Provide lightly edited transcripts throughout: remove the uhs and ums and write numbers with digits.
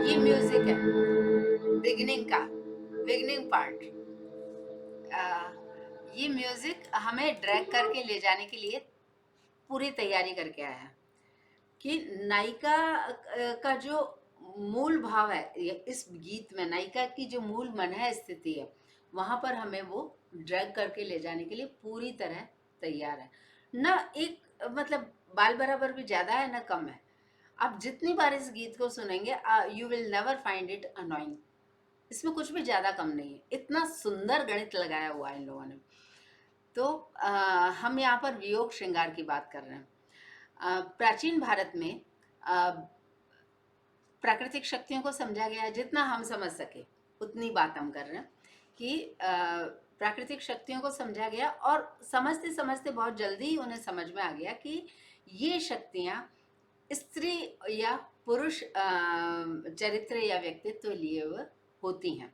ये म्यूजिक है beginning part. ये म्यूजिक हमें ड्रैग करके ले जाने के लिए पूरी तैयारी करके आया है कि नायिका का जो मूल भाव है, इस गीत में नायिका की जो मूल मन है स्थिति है, वहां पर हमें वो ड्रैग करके ले जाने के लिए पूरी तरह तैयार है। न एक मतलब बाल बराबर भी ज्यादा है न कम है। आप जितनी बार इस गीत को सुनेंगे you will never find it annoying. इसमें कुछ भी ज्यादा कम नहीं है, इतना सुंदर गणित लगाया हुआ है इन लोगों ने। तो हम यहाँ पर वियोग श्रृंगार की बात कर रहे हैं। प्राचीन भारत में अ, प्राकृतिक शक्तियों को समझा गया है, जितना हम समझ सके उतनी बात हम कर रहे हैं कि प्राकृतिक शक्तियों को समझा गया और समझते समझते बहुत जल्दी ही उन्हें समझ में आ गया कि ये शक्तियाँ स्त्री या पुरुष चरित्र या व्यक्तित्व लिए हुए होती हैं।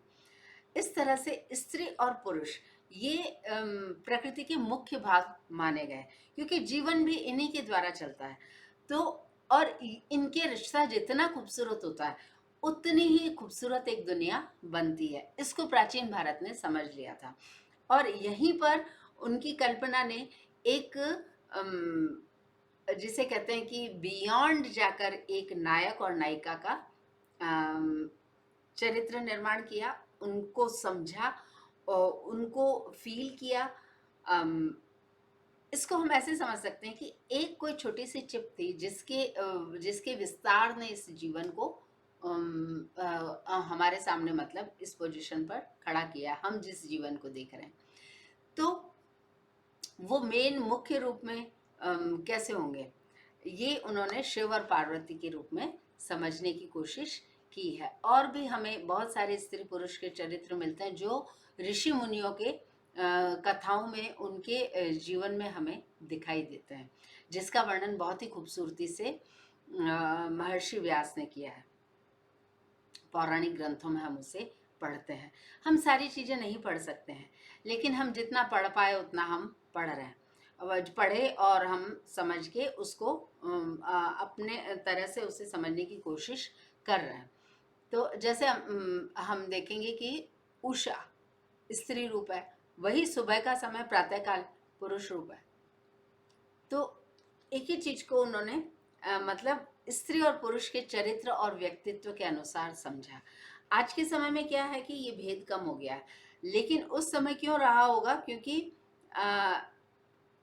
इस तरह से स्त्री और पुरुष ये प्रकृति के मुख्य भाग माने गए, क्योंकि जीवन भी इन्हीं के द्वारा चलता है। तो और इनके रिश्ता जितना खूबसूरत होता है उतनी ही खूबसूरत एक दुनिया बनती है। इसको प्राचीन भारत ने समझ लिया था और यहीं पर उनकी कल्पना ने एक जिसे कहते हैं कि बियॉन्ड जाकर एक नायक और नायिका का चरित्र निर्माण किया, उनको समझा और उनको फील किया। इसको हम ऐसे समझ सकते हैं कि एक कोई छोटी सी चिप थी जिसके विस्तार ने इस जीवन को हमारे सामने मतलब इस पोजीशन पर खड़ा किया, हम जिस जीवन को देख रहे हैं। तो वो मेन मुख्य रूप में कैसे होंगे, ये उन्होंने शिव और पार्वती के रूप में समझने की कोशिश की है। और भी हमें बहुत सारे स्त्री पुरुष के चरित्र मिलते हैं जो ऋषि मुनियों के कथाओं में, उनके जीवन में हमें दिखाई देते हैं, जिसका वर्णन बहुत ही खूबसूरती से महर्षि व्यास ने किया है। पौराणिक ग्रंथों में हम उसे पढ़ते हैं। हम सारी चीज़ें नहीं पढ़ सकते हैं, लेकिन हम जितना पढ़ पाए उतना हम पढ़ रहे हैं। पढ़े और हम समझ के उसको अपने तरह से उसे समझने की कोशिश कर रहे हैं। तो जैसे हम देखेंगे कि उषा स्त्री रूप है, वही सुबह का समय प्रातःकाल पुरुष रूप है। तो एक ही चीज को उन्होंने मतलब स्त्री और पुरुष के चरित्र और व्यक्तित्व के अनुसार समझा। आज के समय में क्या है कि ये भेद कम हो गया है, लेकिन उस समय क्यों रहा होगा, क्योंकि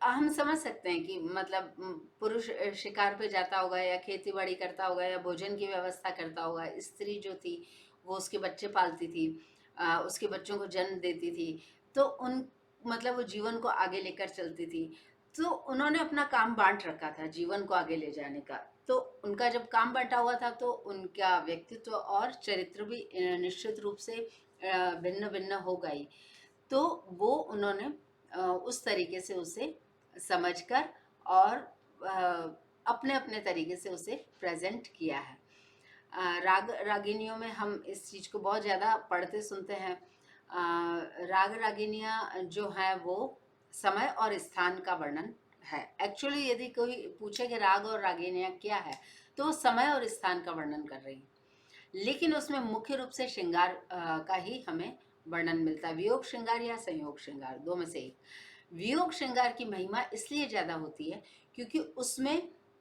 हम समझ सकते हैं कि मतलब पुरुष शिकार पे जाता होगा या खेती बाड़ी करता होगा या भोजन की व्यवस्था करता होगा। स्त्री जो थी वो उसके बच्चे पालती थी, उसके बच्चों को जन्म देती थी। तो उन मतलब वो जीवन को आगे लेकर चलती थी। तो उन्होंने अपना काम बांट रखा था जीवन को आगे ले जाने का। तो उनका जब काम बंटा हुआ था तो उनका व्यक्तित्व और चरित्र भी निश्चित रूप से भिन्न भिन्न हो गई। तो वो उन्होंने उस तरीके से उसे समझकर और अपने अपने तरीके से उसे प्रेजेंट किया है। राग रागिनियों में हम इस चीज़ को बहुत ज़्यादा पढ़ते सुनते हैं। राग रागिनियाँ जो हैं वो समय और स्थान का वर्णन है। एक्चुअली यदि कोई पूछे कि राग और रागिनियाँ क्या है, तो वो समय और स्थान का वर्णन कर रही है, लेकिन उसमें मुख्य रूप से श्रृंगार का ही हमें वर्णन मिलता है। वियोग श्रृंगार या संयोग श्रृंगार, दो में से एक। वियोग श्रृंगार की महिमा इसलिए ज्यादा होती है क्योंकि उसमें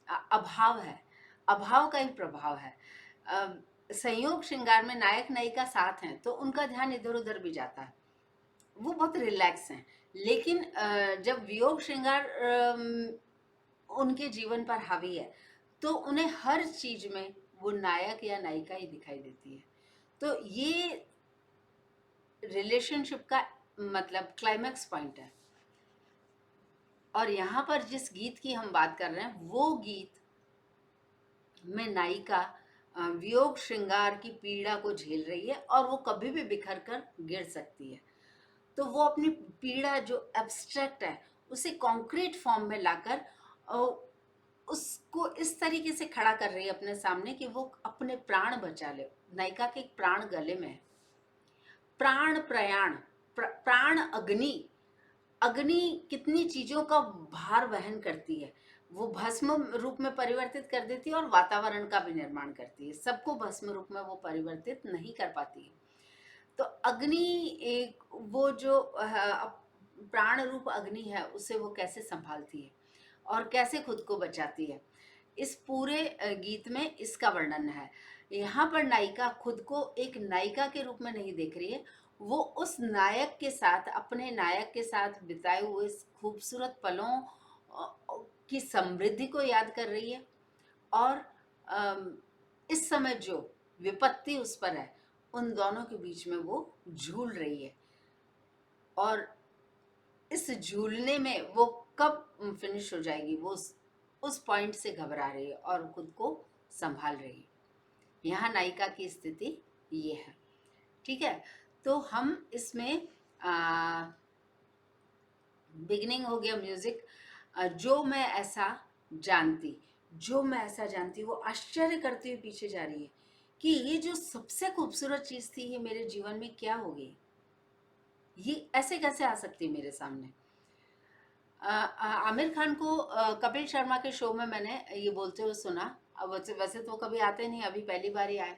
अभाव है, अभाव का ही प्रभाव है। संयोग श्रृंगार में नायक नायिका साथ हैं तो उनका ध्यान इधर उधर भी जाता है, वो बहुत रिलैक्स हैं। लेकिन जब वियोग श्रृंगार उनके जीवन पर हावी है तो उन्हें हर चीज में वो नायक या नायिका ही दिखाई देती है। तो ये रिलेशनशिप का मतलब क्लाइमैक्स पॉइंट है। और यहाँ पर जिस गीत की हम बात कर रहे हैं वो गीत में नायिका वियोग श्रृंगार की पीड़ा को झेल रही है और वो कभी भी बिखर कर गिर सकती है। तो वो अपनी पीड़ा जो एब्स्ट्रैक्ट है उसे कॉन्क्रीट फॉर्म में लाकर उसको इस तरीके से खड़ा कर रही है अपने सामने कि वो अपने प्राण बचा ले। नायिका के प्राण गले में है। प्राण प्रयाण प्राण अग्नि, अग्नि कितनी चीजों का भार वहन करती है, वो भस्म रूप में परिवर्तित कर देती है और वातावरण का भी निर्माण करती है। सबको भस्म रूप में वो परिवर्तित नहीं कर पाती है। तो अग्नि एक वो जो प्राण रूप अग्नि है, उसे वो कैसे संभालती है और कैसे खुद को बचाती है, इस पूरे गीत में इसका वर्णन है। यहाँ पर नायिका खुद को एक नायिका के रूप में नहीं देख रही है, वो उस नायक के साथ, अपने नायक के साथ बिताए हुए इस खूबसूरत पलों की समृद्धि को याद कर रही है। और इस समय जो विपत्ति उस पर है, उन दोनों के बीच में वो झूल रही है और इस झूलने में वो कब फिनिश हो जाएगी, वो उस पॉइंट से घबरा रही है और खुद को संभाल रही है। यहाँ नायिका की स्थिति ये है। ठीक है, तो हम इसमें बिगिनिंग हो गया म्यूजिक। जो मैं ऐसा जानती, जो मैं ऐसा जानती, वो आश्चर्य करती हुई पीछे जा रही है कि ये जो सबसे खूबसूरत चीज थी, ये मेरे जीवन में क्या हो गई, ये ऐसे कैसे आ सकती है मेरे सामने। आमिर खान को कपिल शर्मा के शो में मैंने ये बोलते हुए सुना। अब वैसे तो वो कभी आते नहीं, अभी पहली बार ही आए।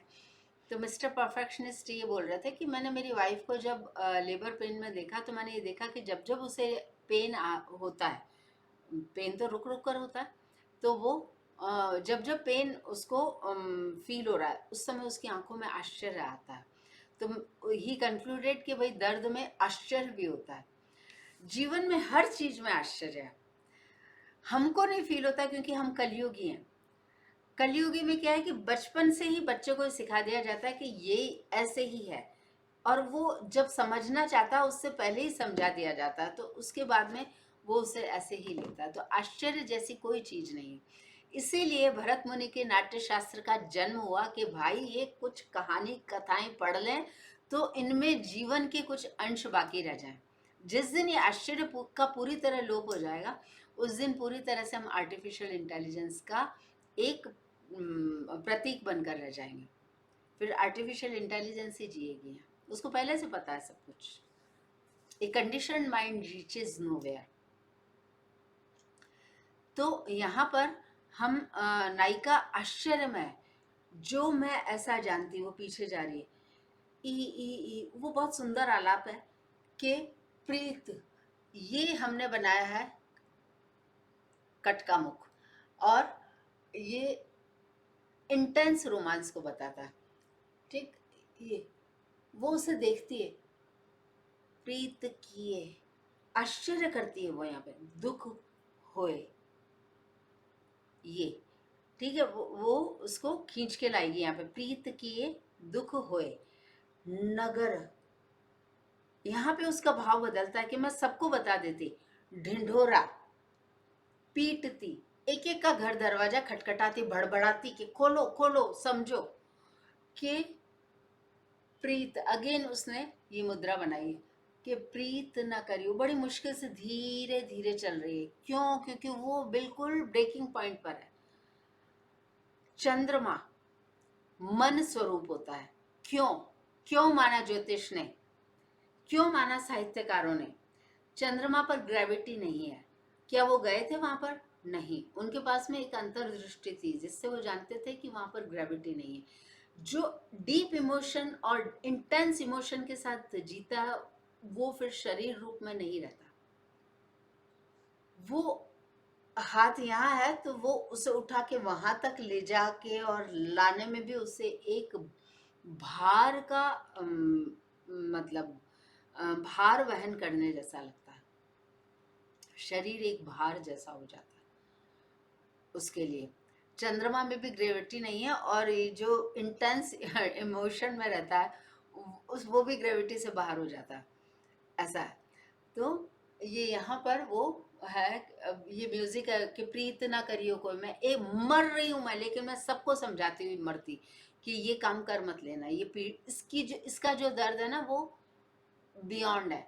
तो मिस्टर परफेक्शनिस्ट ये बोल रहे थे कि मैंने मेरी वाइफ को जब लेबर पेन में देखा, तो मैंने ये देखा कि जब जब उसे पेन होता है, पेन तो रुक रुक कर होता है, तो वो जब जब पेन उसको फील हो रहा है, उस समय उसकी आंखों में आश्चर्य आता है। तो ही कंक्लूडेड कि भाई दर्द में आश्चर्य भी होता है। जीवन में हर चीज में आश्चर्य है। हमको नहीं फील होता क्योंकि हम कलयुगी हैं। कलयुगी में क्या है कि बचपन से ही बच्चे को सिखा दिया जाता है कि ये ऐसे ही है, और वो जब समझना चाहता है उससे पहले ही समझा दिया जाता है, तो उसके बाद में वो उसे ऐसे ही लेता है। तो आश्चर्य जैसी कोई चीज नहीं है। इसीलिए भरत मुनि के नाट्य शास्त्र का जन्म हुआ कि भाई ये कुछ कहानी कथाएं पढ़ लें तो इनमें जीवन के कुछ अंश बाकी रह जाएं। जिस दिन ये आश्चर्य का पूरी तरह लोप हो जाएगा, उस दिन पूरी तरह से हम आर्टिफिशियल इंटेलिजेंस का एक प्रतीक बनकर रह जाएंगे। फिर आर्टिफिशियल इंटेलिजेंस ही जिएगी, उसको पहले से पता है सब कुछ। A condition mind reaches nowhere. तो यहाँ पर हम नायिका आश्चर्य में, जो मैं ऐसा जानती, वो पीछे जा रही है। ई वो बहुत सुंदर आलाप है कि प्रीत, ये हमने बनाया है कट का मुख, और ये इंटेंस रोमांस को बताता है। ठीक, ये वो उसे देखती है, प्रीत किए, आश्चर्य करती है वो, यहाँ पे दुख होए, ये ठीक है, वो उसको खींच के लाएगी यहाँ पे, प्रीत किए दुख होए नगर। यहाँ पे उसका भाव बदलता है कि मैं सबको बता देती, ढिंढोरा पीटती, एक एक का घर दरवाजा खटखटाती, भड़बड़ाती कि खोलो खोलो, समझो कि प्रीत, अगेन उसने ये मुद्रा बनाई है कि प्रीत न करियो। बड़ी मुश्किल से धीरे धीरे चल रही है, क्यों? क्योंकि वो बिल्कुल ब्रेकिंग पॉइंट पर है। चंद्रमा मन स्वरूप होता है। क्यों? क्यों माना ज्योतिष ने, क्यों माना साहित्यकारों ने? चंद्रमा पर ग्रेविटी नहीं है। क्या वो गए थे वहां पर? नहीं, उनके पास में एक अंतर्दृष्टि थी जिससे वो जानते थे कि वहां पर ग्रेविटी नहीं है। जो डीप इमोशन और इंटेंस इमोशन के साथ जीता, वो फिर शरीर रूप में नहीं रहता। वो हाथ यहाँ है तो वो उसे उठा के वहां तक ले जाके और लाने में भी उसे एक भार का मतलब भार वहन करने जैसा लगता है। शरीर एक भार जैसा हो जाता है उसके लिए। चंद्रमा में भी ग्रेविटी नहीं है, और ये जो इंटेंस इमोशन में रहता है, वो भी ग्रेविटी से बाहर हो जाता है, ऐसा है। तो ये यहाँ पर वो है, ये म्यूजिक है कि प्रीत ना करियो कोई, मैं एक मर रही हूँ मैं, लेकिन मैं सबको समझाती हुई मरती कि ये काम कर मत लेना, ये इसकी जो, इसका जो दर्द है ना, वो बियॉन्ड है।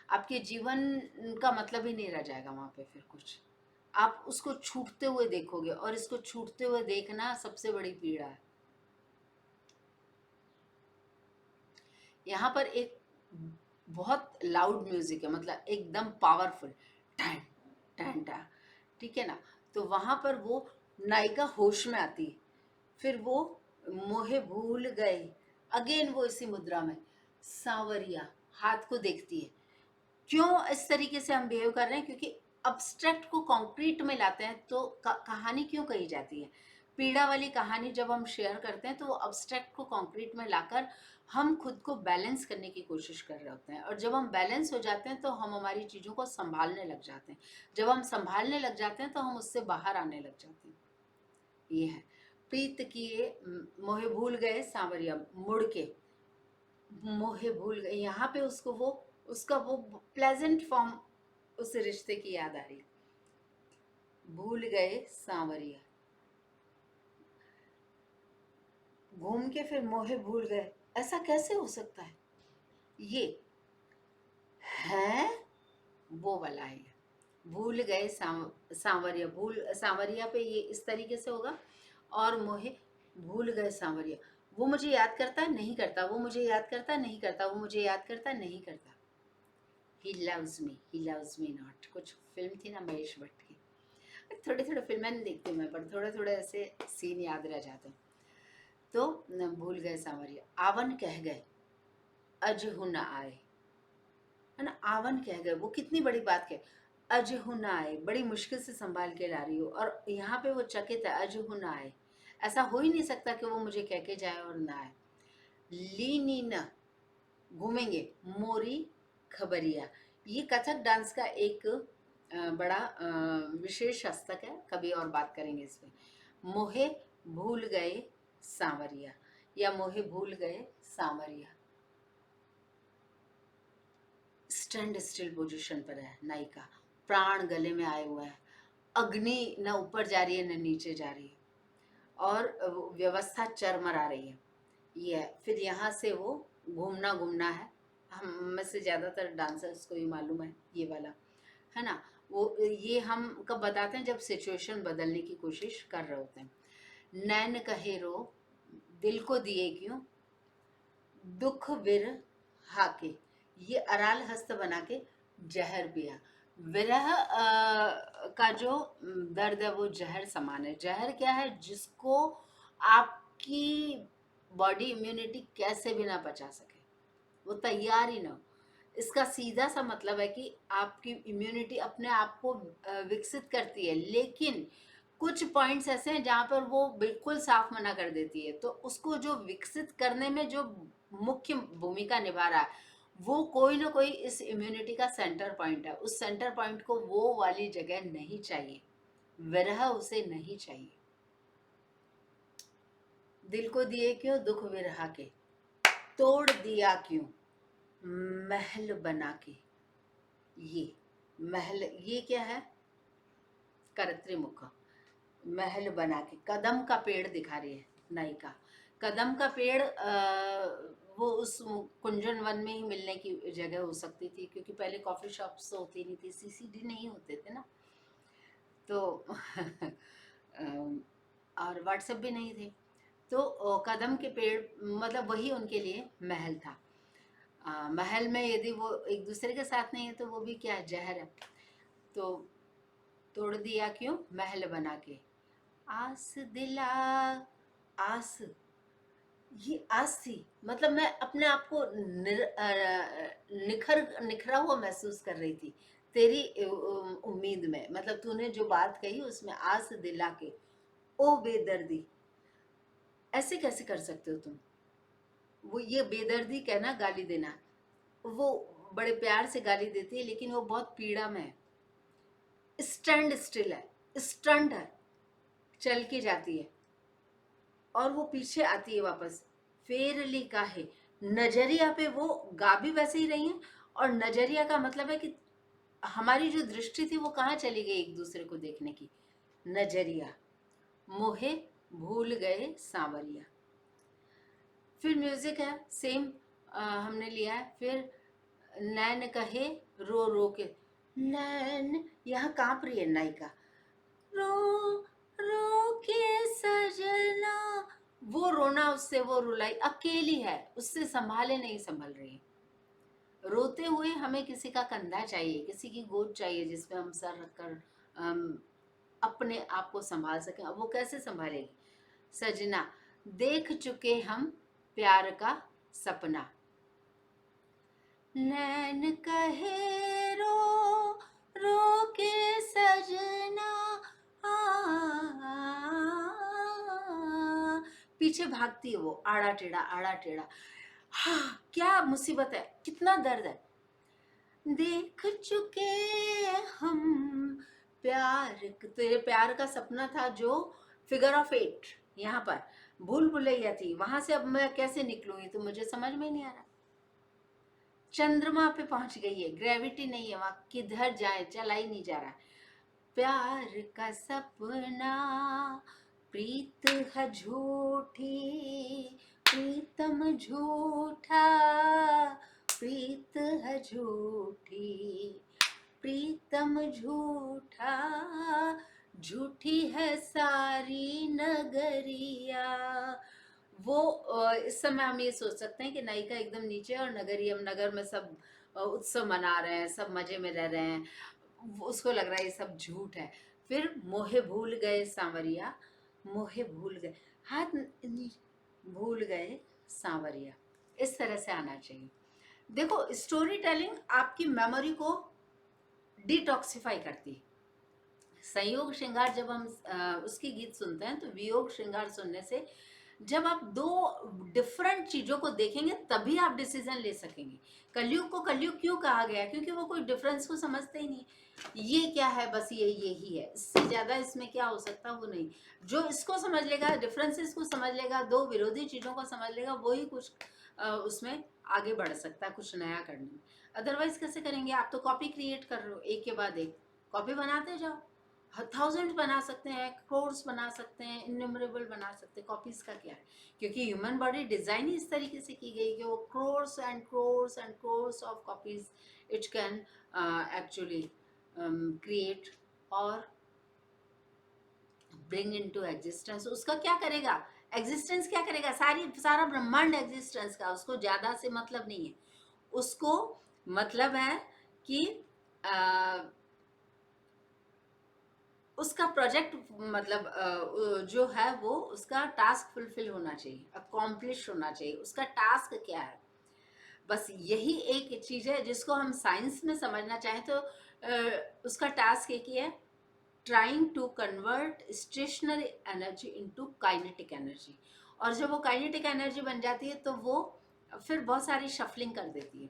आपके जीवन का मतलब ही नहीं रह जाएगा वहां पे फिर कुछ। आप उसको छूटते हुए देखोगे, और इसको छूटते हुए देखना सबसे बड़ी पीड़ा है। यहाँ पर एक बहुत लाउड म्यूजिक है, मतलब एकदम पावरफुल, टैन टैन टा, ठीक है ना। तो वहां पर वो नायिका होश में आती है, फिर वो मोहे भूल गए, अगेन वो इसी मुद्रा में सांवरिया हाथ को देखती है। क्यों इस तरीके से हम बिहेव कर रहे हैं? क्योंकि अब्स्ट्रैक्ट को कॉन्क्रीट में लाते हैं तो कहानी क्यों कही जाती है? पीड़ा वाली कहानी जब हम शेयर करते हैं तो वो अब्स्ट्रैक्ट को कॉन्क्रीट में लाकर हम खुद को बैलेंस करने की कोशिश कर रहे होते हैं, और जब हम बैलेंस हो जाते हैं तो हम हमारी चीज़ों को संभालने लग जाते हैं। जब हम संभालने लग जाते हैं तो हम उससे बाहर आने लग जाते हैं। ये है प्रीत किए मोहे भूल गए सांवरिया, मुड़ के मोहे भूल गए, यहाँ पे उसको वो उसका वो प्लेजेंट फॉर्म उस रिश्ते की याद आ रही है। भूल गए सांवरिया, घूम के फिर मोहे भूल गए, ऐसा कैसे हो सकता है? ये है वो वाला है। भूल गए सांवरिया, भूल सांवरिया पे ये इस तरीके से होगा, और मोहे भूल गए सांवरिया, वो मुझे याद करता नहीं करता, वो मुझे याद करता नहीं करता, वो मुझे याद करता नहीं करता। ही लव्स मी नॉट, कुछ फिल्म थी ना महेश भट्ट की, थोड़े थोड़े फिल्में नहीं देखती हूँ मैं, पर थोड़े थोड़े ऐसे सीन याद रह जाते हैं। तो भूल गए सांवरिया, आवन कह गए अजहु न आए, है ना, आवन कह गए, वो कितनी बड़ी बात कहे, अजहु न आए, बड़ी मुश्किल से संभाल के ला रही हो, और यहाँ पे वो चकित है, अजहु न आए, ऐसा हो ही नहीं सकता कि वो मुझे कह के जाए और ना आए। लीनी न, घूमेंगे, मोरी खबरिया, ये कथक डांस का एक बड़ा विशेष हस्तक है, कभी और बात करेंगे इसमें। मोहे भूल गए सांवरिया, या मोहे भूल गए सांवरिया, स्टैंड स्टिल पोजीशन पर है नायिका, प्राण गले में आए हुए हैं, अग्नि न ऊपर जा रही है न नीचे जा रही है, और व्यवस्था चरमरा रही है। ये फिर यहाँ से वो घूमना घूमना है, हम में से ज़्यादातर डांसर्स को ही मालूम है ये वाला, है ना। वो ये हम कब बताते हैं? जब सिचुएशन बदलने की कोशिश कर रहे होते हैं। नैन कहे रो, दिल को दिए क्यों, दुख विर हाके, ये अराल हस्त बना के जहर पिया। विरह का जो दर्द है वो जहर समान है। जहर क्या है? जिसको आपकी बॉडी इम्यूनिटी कैसे भी ना पचा सके, वो तैयार ही ना हो। इसका सीधा सा मतलब है कि आपकी इम्यूनिटी अपने आप को विकसित करती है, लेकिन कुछ पॉइंट्स ऐसे हैं जहाँ पर वो बिल्कुल साफ मना कर देती है। तो उसको जो विकसित करने में जो मुख्य भूमिका निभा रहा है, वो कोई ना कोई इस इम्यूनिटी का सेंटर पॉइंट है। उस सेंटर पॉइंट को वो वाली जगह नहीं चाहिए, विरह उसे नहीं चाहिए। दिल को दिए क्यों दुख विरह के, तोड़ दिया क्यों महल बना के। ये महल, ये क्या है? कर्तृमुख, महल बना के, कदम का पेड़ दिखा रही है नायिका। कदम का पेड़ वो उस कुंजन वन में ही मिलने की जगह हो सकती थी, क्योंकि पहले कॉफी शॉप्स होती नहीं थी, सीसीडी नहीं होते थे ना, तो और व्हाट्सएप भी नहीं थे, तो कदम के पेड़ मतलब वही उनके लिए महल था। महल में यदि वो एक दूसरे के साथ नहीं है तो वो भी क्या है? जहर है। तो तोड़ दिया क्यों महल बना के, आस दिला, आस, ये आस थी, मतलब मैं अपने आप को निखरा हुआ महसूस कर रही थी तेरी उम्मीद में, मतलब तूने जो बात कही उसमें आस दिला के। ओ बेदर्दी, ऐसे कैसे कर सकते हो तुम? वो ये बेदर्दी कहना गाली देना, वो बड़े प्यार से गाली देती है लेकिन वो बहुत पीड़ा में है। स्टैंड स्टिल है, स्टंट है, चल के जाती है और वो पीछे आती है वापस, फेर ली काहे, नजरिया पे वो गा भी वैसे ही रही है, और नजरिया का मतलब है कि हमारी जो दृष्टि थी वो कहाँ चली गई एक दूसरे को देखने की। नजरिया, मोहे भूल गए सांवरिया। फिर म्यूजिक है सेम, हमने लिया है। फिर नैन कहे रो रो के, नैन, यहाँ कांप रही है नायिका, रो रो के सजना, वो रोना उससे, वो रुलाई, अकेली है, उससे संभाले नहीं संभल रही। रोते हुए हमें किसी का कंधा चाहिए, किसी की गोद चाहिए जिसमें हम सर रखकर अपने आप को संभाल सकें। अब वो कैसे संभालेगी? सजना देख चुके हम प्यार का सपना, नैन कहे रो रो के सजना, पीछे भागती है वो आड़ा टेढ़ा आड़ा टेढ़ा। हाँ, क्या मुसीबत है, कितना दर्द है। देख चुके हम प्यार, तेरे प्यार का सपना था जो फिगर ऑफ 8 यहाँ पर भूल भुलैया थी, वहां से अब मैं कैसे निकलूंगी तो मुझे समझ में नहीं आ रहा। चंद्रमा पे पहुंच गई है, ग्रेविटी नहीं है वहां, किधर जाए चला ही नहीं जा रहा। प्यार का सपना प्रीत है झूठी, प्रीतम झूठा, प्रीत है झूठी, प्रीतम झूठा, झूठी है सारी नगरिया। वो इस समय हम ये सोच सकते हैं कि नायिका एकदम नीचे और नगरियम, नगर में सब उत्सव मना रहे हैं, सब मजे में रह रहे हैं, उसको लग रहा है ये सब झूठ है। फिर मोहे भूल गए सांवरिया, मोहे भूल गए, हाथ भूल गए सांवरिया, इस तरह से आना चाहिए। देखो, स्टोरी टेलिंग आपकी मेमोरी को डिटॉक्सिफाई करती है। संयोग श्रृंगार जब हम उसकी गीत सुनते हैं तो वियोग श्रृंगार सुनने से जब आप दो डिफरेंट चीजों को देखेंगे तभी आप डिसीजन ले सकेंगे। कलयुग को कलयुग क्यों कहा गया? क्योंकि वो कोई डिफरेंस को समझते ही नहीं। ये क्या है, बस ये यही है, इससे ज्यादा इसमें क्या हो सकता, वो नहीं। जो इसको समझ लेगा, डिफरेंसेस को समझ लेगा, दो विरोधी चीजों को समझ लेगा, वही कुछ उसमें आगे बढ़ सकता है कुछ नया करने में। अदरवाइज कैसे करेंगे? आप तो कॉपी क्रिएट कर रहे हो, एक के बाद एक कॉपी बनाते जाओ। थाउजेंड बना सकते हैं, क्रोर्स बना सकते हैं, इनन्यूमरेबल बना सकते हैं, कॉपीज का क्या है? क्योंकि ह्यूमन बॉडी डिजाइन ही इस तरीके से की गई कि वो crores and crores and crores of copies it can actually create और ब्रिंग इनटू एग्जिस्टेंस। उसका क्या करेगा? एग्जिस्टेंस क्या करेगा? सारा ब्रह्मांड एग्जिस्टेंस का, उसको ज्यादा से मतलब नहीं है। उसको मतलब है कि उसका प्रोजेक्ट मतलब जो है वो उसका टास्क फुलफिल होना चाहिए, अकॉम्प्लिश होना चाहिए। उसका टास्क क्या है? बस यही एक चीज है जिसको हम साइंस में समझना चाहें तो उसका टास्क एक ही है, trying to convert stationary energy into kinetic energy. और जब वो काइनेटिक एनर्जी बन जाती है तो वो फिर बहुत सारी शफलिंग कर देती है।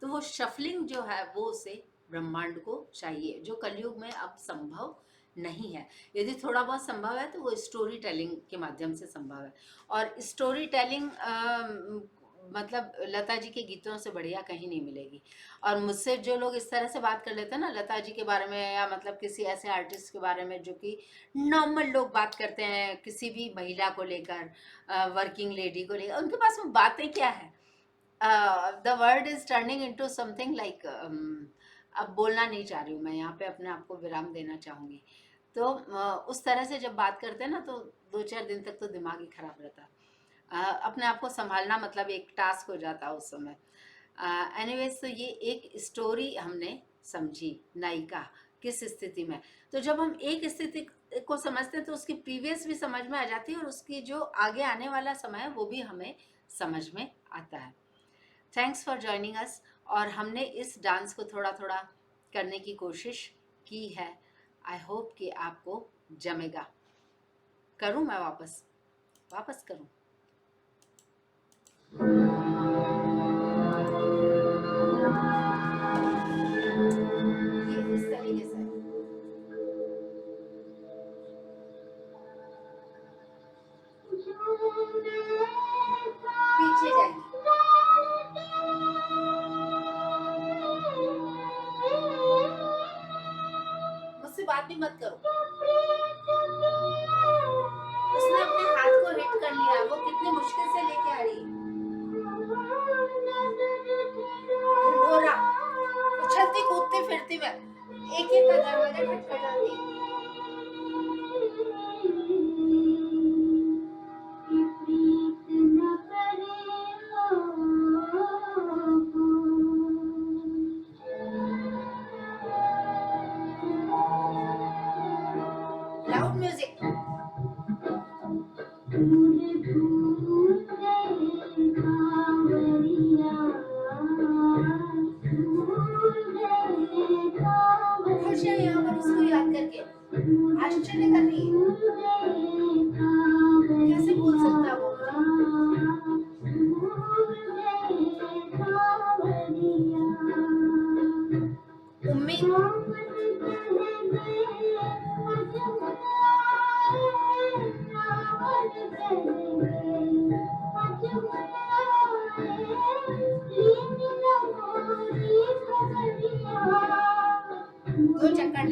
तो वो शफलिंग जो है वो उसे ब्रह्मांड को चाहिए, जो कलयुग में अब संभव नहीं है। यदि थोड़ा बहुत संभव है तो वो स्टोरी टेलिंग के माध्यम से संभव है। और स्टोरी टेलिंग मतलब लता जी के गीतों से बढ़िया कहीं नहीं मिलेगी। और मुझसे जो लोग इस तरह से बात कर लेते हैं ना लता जी के बारे में, या मतलब किसी ऐसे आर्टिस्ट के बारे में जो कि नॉर्मल लोग बात करते हैं किसी भी महिला को लेकर, वर्किंग लेडी को लेकर, उनके पास में बातें क्या है? The word is turning into something like, अब बोलना नहीं चाह रही हूँ मैं यहाँ पे, अपने आप को विराम देना चाहूंगी। तो उस तरह से जब बात करते हैं ना तो 2-4 दिन तक तो दिमाग ही खराब रहता है। अपने आप को संभालना मतलब एक टास्क हो जाता है उस समय। एनीवेज, तो ये एक स्टोरी हमने समझी, नायिका किस स्थिति में। तो जब हम एक स्थिति को समझते हैं तो उसकी प्रीवियस भी समझ में आ जाती है और उसकी जो आगे आने वाला समय है वो भी हमें समझ में आता है। Thanks for joining us. और हमने इस डांस को थोड़ा थोड़ा करने की कोशिश की है। आई होप कि आपको जमेगा। करूं मैं वापस करूं? ये इस तरीके से पीछे जाइए, मुझसे बात भी मत करो। उसने अपने हाथ को हिट कर लिया, वो कितनी मुश्किल से लेके आ रही है। ढिढोरा उछलती कूदती फिरती मैं एक एक का दरवाजा खटखटाती।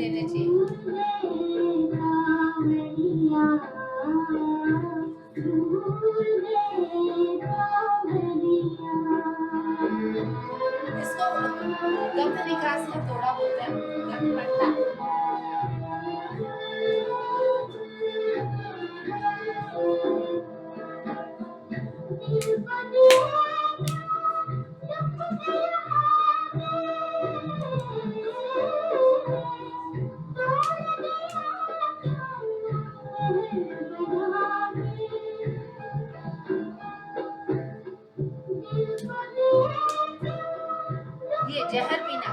लेने चाहिए। इसको गंध निकास का थोड़ा बोलते हैं, गंध पट्टा। ये जहर पीना।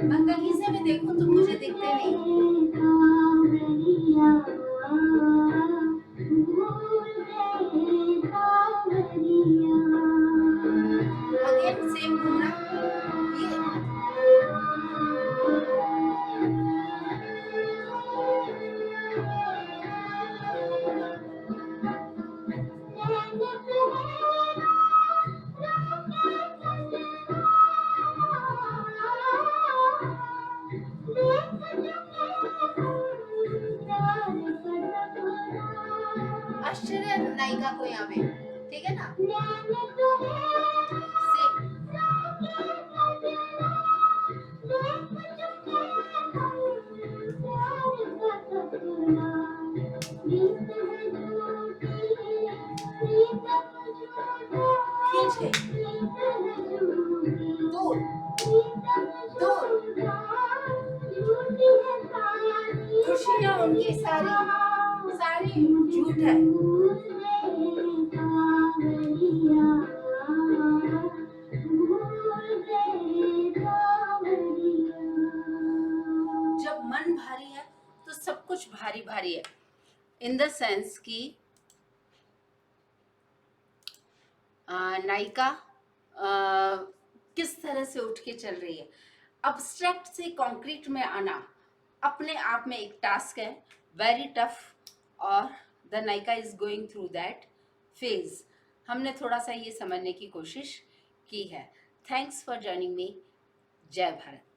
मैं कहीं से भी देखूं तुम मुझे दिखते नहीं। अगेन सेम घूमना। ये आश्चर्य नायिका को यहाँ पे, ठीक है ना। सेम। खींच के दूर दूर। खुशियाँ उनकी सारी सारी झूठ है। जब मन भारी है तो सब कुछ भारी भारी है, इन द सेंस कि नायिका किस तरह से उठ के चल रही है। अब्स्ट्रैक्ट से कॉन्क्रीट में आना अपने आप में एक टास्क है, वेरी टफ, और द नायिका is going through that phase. हमने थोड़ा सा ये समझने की कोशिश की है। Thanks for joining me. जय भारत।